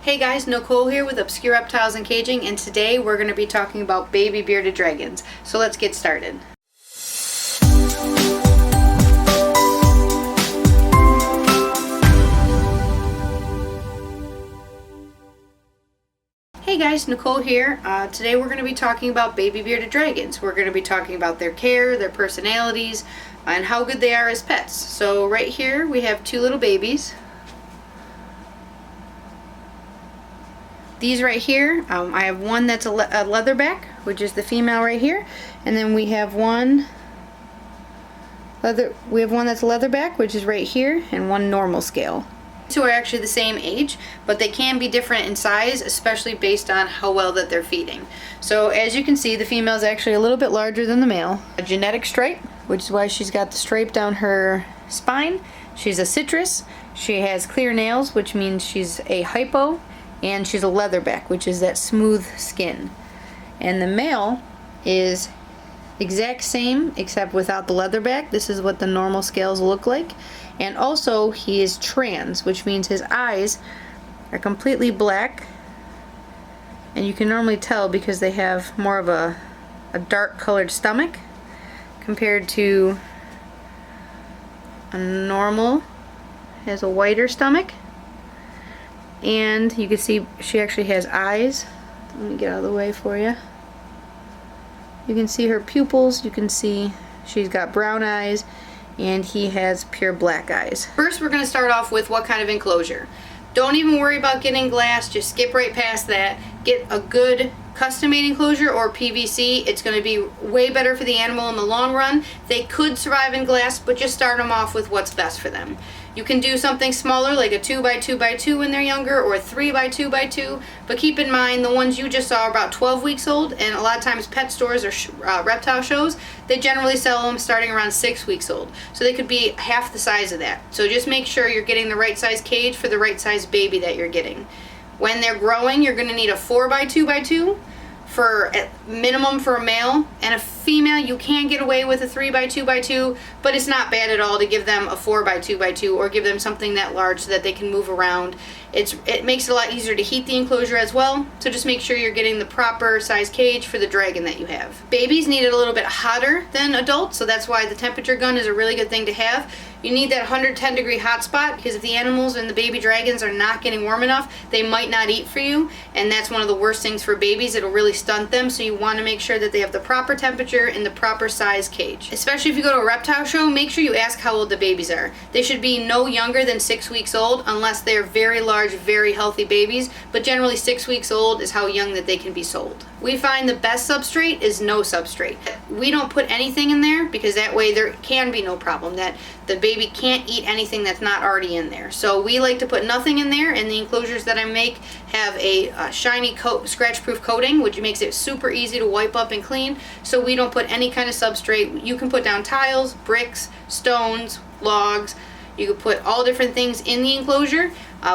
Hey guys, Nicole here with Obscure Reptiles and Caging, and today we're going to be talking about baby bearded dragons. So let's get started. Hey guys, Nicole here. Today we're going to be talking about baby bearded dragons. We're going to be talking about their care, their personalities, and how good they are as pets. So right here we have two little babies. These right here, I have one that's a leatherback, which is the female right here, and then we have one that's a leatherback, which is right here, and one normal scale. Two are actually the same age, but they can be different in size, especially based on how well that they're feeding. So as you can see, the female is actually a little bit larger than the male. A genetic stripe, which is why she's got the stripe down her spine. She's a citrus. She has clear nails, which means she's a hypo. And she's a leatherback, which is that smooth skin. And the male is exact same except without the leatherback. This is what the normal scales look like. And also he is trans, which means his eyes are completely black. And you can normally tell because they have more of a dark colored stomach compared to a normal. Has a whiter stomach. And you can see she actually has eyes. Let me get out of the way for you. You can see her pupils. You can see she's got brown eyes, and he has pure black eyes. First, we're going to start off with what kind of enclosure. Don't even worry about getting glass. Just skip right past that. Get a good custom-made enclosure or PVC. It's going to be way better for the animal in the long run. They could survive in glass, but just start them off with what's best for them. You can do something smaller like a 2x2x2 when they're younger, or a 3x2x2, but keep in mind the ones you just saw are about 12 weeks old, and a lot of times pet stores or reptile shows, they generally sell them starting around 6 weeks old. So they could be half the size of that. So just make sure you're getting the right size cage for the right size baby that you're getting. When they're growing, you're going to need a 4x2x2 for at minimum for a male, and a female you can get away with a 3x2x2, but it's not bad at all to give them a 4x2x2 or give them something that large so that they can move around. It makes it a lot easier to heat the enclosure as well, so just make sure you're getting the proper size cage for the dragon that you have. Babies need it a little bit hotter than adults, so that's why the temperature gun is a really good thing to have. You need that 110 degree hot spot, because if the animals and the baby dragons are not getting warm enough, they might not eat for you, and that's one of the worst things for babies. It'll really stunt them, so you want to make sure that they have the proper temperature in the proper size cage. Especially if you go to a reptile show, make sure you ask how old the babies are. They should be no younger than 6 weeks old unless they're very large, very healthy babies, but generally 6 weeks old is how young that they can be sold. We find the best substrate is no substrate. We don't put anything in there because that way there can be no problem, that the baby can't eat anything that's not already in there. So we like to put nothing in there, and the enclosures that I make have a shiny scratch-proof coating, which makes it super easy to wipe up and clean. So we don't put any kind of substrate. You can put down tiles, bricks, stones, logs. You can put all different things in the enclosure.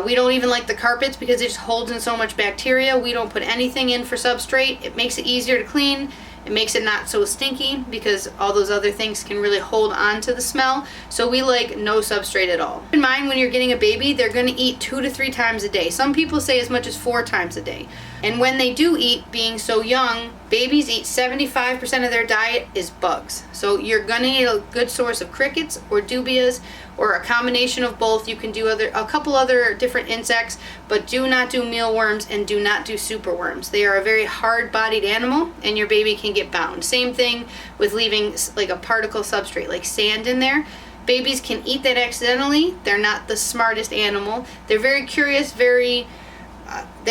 We don't even like the carpets because it just holds in so much bacteria. We don't put anything in for substrate. It makes it easier to clean. It makes it not so stinky because all those other things can really hold on to the smell. So we like no substrate at all. Keep in mind, when you're getting a baby, they're going to eat 2 to 3 times a day. Some people say as much as 4 times a day. And when they do eat, being so young, babies eat 75% of their diet is bugs. So you're going to need a good source of crickets or dubias or a combination of both. You can do a couple other different insects, but do not do mealworms and do not do superworms. They are a very hard-bodied animal, and your baby can get bound. Same thing with leaving like a particle substrate, like sand in there. Babies can eat that accidentally. They're not the smartest animal. They're very curious, they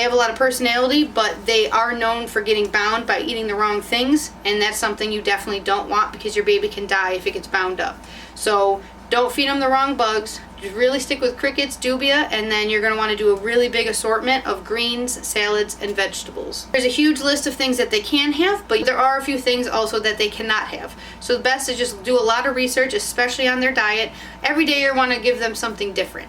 have a lot of personality, but they are known for getting bound by eating the wrong things, and that's something you definitely don't want because your baby can die if it gets bound up. So don't feed them the wrong bugs. Just really stick with crickets, dubia, and then you're going to want to do a really big assortment of greens, salads, and vegetables. There's a huge list of things that they can have, but there are a few things also that they cannot have. So the best is just do a lot of research, especially on their diet. Every day you want to give them something different.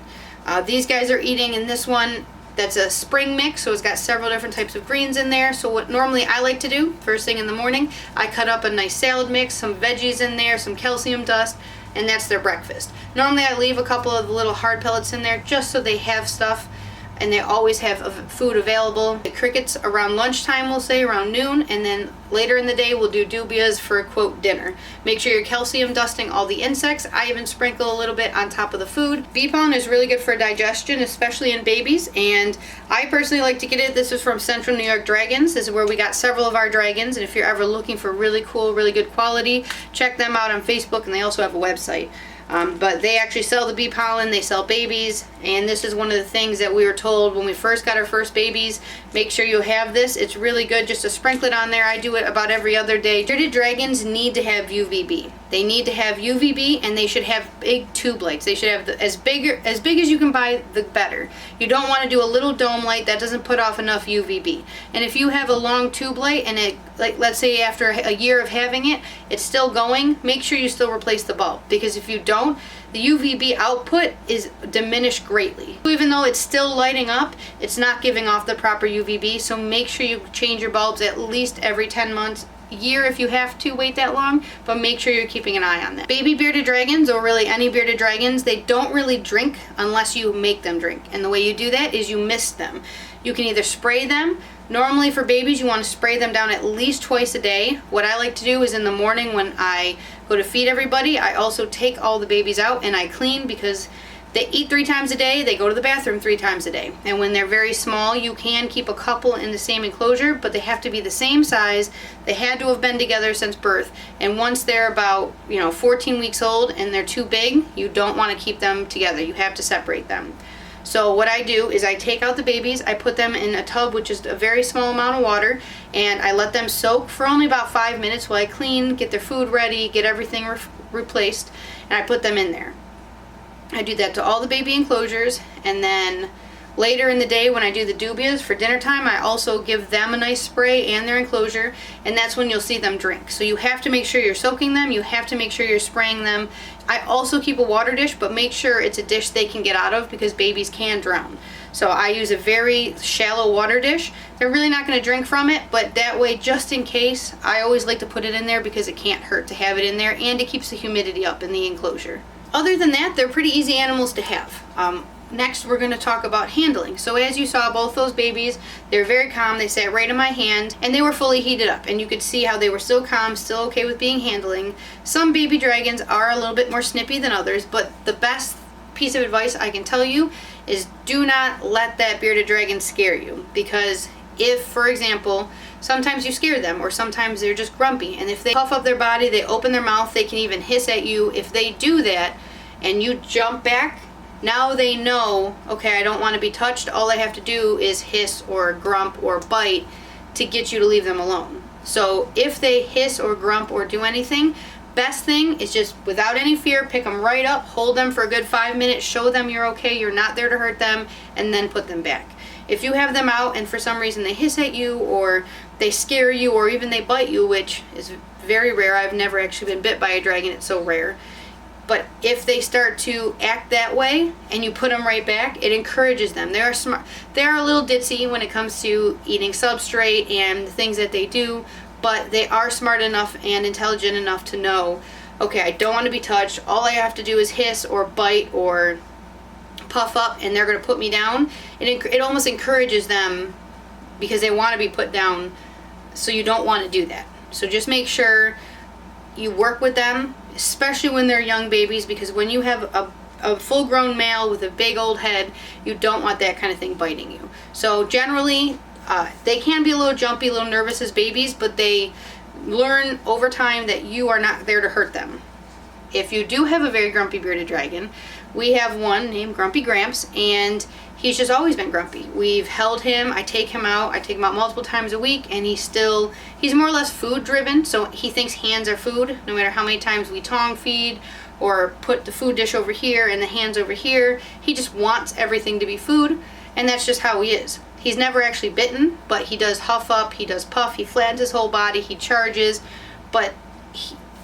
These guys are eating in this one. That's a spring mix, so it's got several different types of greens in there. So what normally I like to do first thing in the morning, I cut up a nice salad mix, some veggies in there, some calcium dust, and that's their breakfast. Normally I leave a couple of the little hard pellets in there just so they have stuff and they always have food available. The crickets around lunchtime, we'll say around noon, and then later in the day we'll do dubias for a quote dinner. Make sure you're calcium dusting all the insects. I even sprinkle a little bit on top of the food. Bee pollen is really good for digestion, especially in babies, and I personally like to get it. This is from Central New York Dragons. This is where we got several of our dragons, and if you're ever looking for really cool, really good quality, check them out on Facebook, and they also have a website. But they actually sell the bee pollen, they sell babies, and this is one of the things that we were told when we first got our first babies. Make sure you have this. It's really good just to sprinkle it on there. I do it about every other day. Bearded dragons need to have UVB. They need to have UVB, and they should have big tube lights. They should have as big as you can buy, the better. You don't want to do a little dome light that doesn't put off enough UVB. And if you have a long tube light and it, like let's say after a year of having it, it's still going, make sure you still replace the bulb, because if you don't, the UVB output is diminished greatly. Even though it's still lighting up, it's not giving off the proper UVB, so make sure you change your bulbs at least every 10 months. Year if you have to wait that long, but make sure you're keeping an eye on that. Baby bearded dragons, or really any bearded dragons, they don't really drink unless you make them drink, and the way you do that is you mist them. You can either spray them. Normally for babies you want to spray them down at least twice a day. What I like to do is in the morning when I go to feed everybody, I also take all the babies out and I clean, because they eat 3 times a day, they go to the bathroom 3 times a day. And when they're very small, you can keep a couple in the same enclosure, but they have to be the same size. They had to have been together since birth. And once they're about, 14 weeks old and they're too big, you don't want to keep them together. You have to separate them. So what I do is I take out the babies, I put them in a tub, which is a very small amount of water, and I let them soak for only about 5 minutes while I clean, get their food ready, get everything replaced, and I put them in there. I do that to all the baby enclosures, and then later in the day when I do the dubias for dinner time, I also give them a nice spray and their enclosure, and that's when you'll see them drink. So you have to make sure you're soaking them, you have to make sure you're spraying them. I also keep a water dish, but make sure it's a dish they can get out of, because babies can drown. So I use a very shallow water dish. They're really not going to drink from it, but that way, just in case, I always like to put it in there because it can't hurt to have it in there, and it keeps the humidity up in the enclosure. Other than that, they're pretty easy animals to have. Next, we're going to talk about handling. So as you saw, both those babies, they're very calm. They sat right in my hand, and they were fully heated up, and you could see how they were still calm, still okay with being handling. Some baby dragons are a little bit more snippy than others, but the best piece of advice I can tell you is do not let that bearded dragon scare you, because if, for example, sometimes you scare them, or sometimes they're just grumpy, and if they puff up their body, they open their mouth, they can even hiss at you. If they do that and you jump back, now they know, okay, I don't want to be touched. All I have to do is hiss or grump or bite to get you to leave them alone. So if they hiss or grump or do anything, best thing is just without any fear, pick them right up, hold them for a good 5 minutes, show them you're okay, you're not there to hurt them, and then put them back. If you have them out and for some reason they hiss at you, or they scare you, or even they bite you, which is very rare, I've never actually been bit by a dragon, it's so rare. But if they start to act that way and you put them right back, it encourages them. They are smart. They are a little ditzy when it comes to eating substrate and the things that they do, but they are smart enough and intelligent enough to know, okay, I don't want to be touched. All I have to do is hiss or bite or puff up, and they're going to put me down. It almost encourages them because they want to be put down, so you don't want to do that. So just make sure you work with them, especially when they're young babies, because when you have a full-grown male with a big old head, you don't want that kind of thing biting you. So generally, they can be a little jumpy, a little nervous as babies, but they learn over time that you are not there to hurt them. If you do have a very grumpy bearded dragon, we have one named Grumpy Gramps, and he's just always been grumpy. We've held him, I take him out multiple times a week, and he's more or less food driven, so he thinks hands are food, no matter how many times we tongue feed or put the food dish over here and the hands over here. He just wants everything to be food, and that's just how he is. He's never actually bitten, but he does huff up, he does puff, he flattens his whole body, he charges, but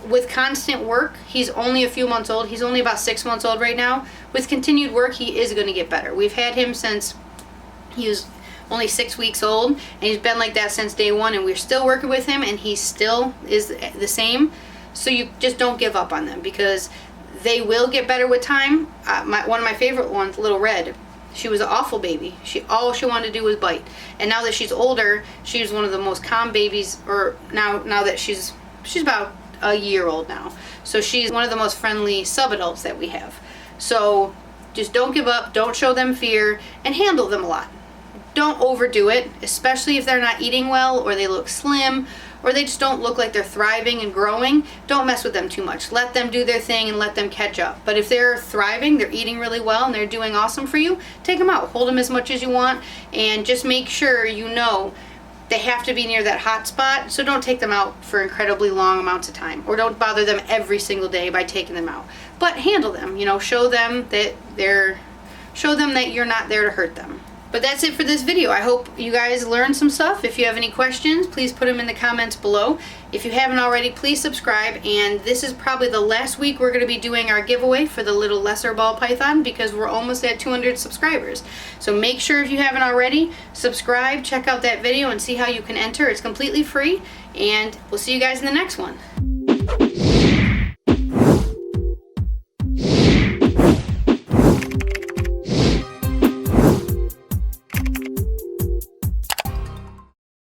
with constant work, he's only a few months old. He's only about 6 months old right now. With continued work, he is going to get better. We've had him since he was only 6 weeks old, and he's been like that since day one, and we're still working with him, and he still is the same. So you just don't give up on them, because they will get better with time. One of my favorite ones, Little Red, She was an awful baby. All she wanted to do was bite. And now that she's older, she's one of the most calm babies, or now that she's about a year old now. So she's one of the most friendly sub-adults that we have. So just don't give up, don't show them fear, and handle them a lot. Don't overdo it, especially if they're not eating well, or they look slim, or they just don't look like they're thriving and growing. Don't mess with them too much. Let them do their thing and let them catch up. But if they're thriving, they're eating really well, and they're doing awesome for you, take them out. Hold them as much as you want, and just make sure you know they have to be near that hot spot, so don't take them out for incredibly long amounts of time, or don't bother them every single day by taking them out. But handle them, show them that you're not there to hurt them. But that's it for this video. I hope you guys learned some stuff. If you have any questions, please put them in the comments below. If you haven't already, please subscribe. And this is probably the last week we're going to be doing our giveaway for the little lesser ball python, because we're almost at 200 subscribers. So make sure, if you haven't already, subscribe, check out that video, and see how you can enter. It's completely free, and we'll see you guys in the next one.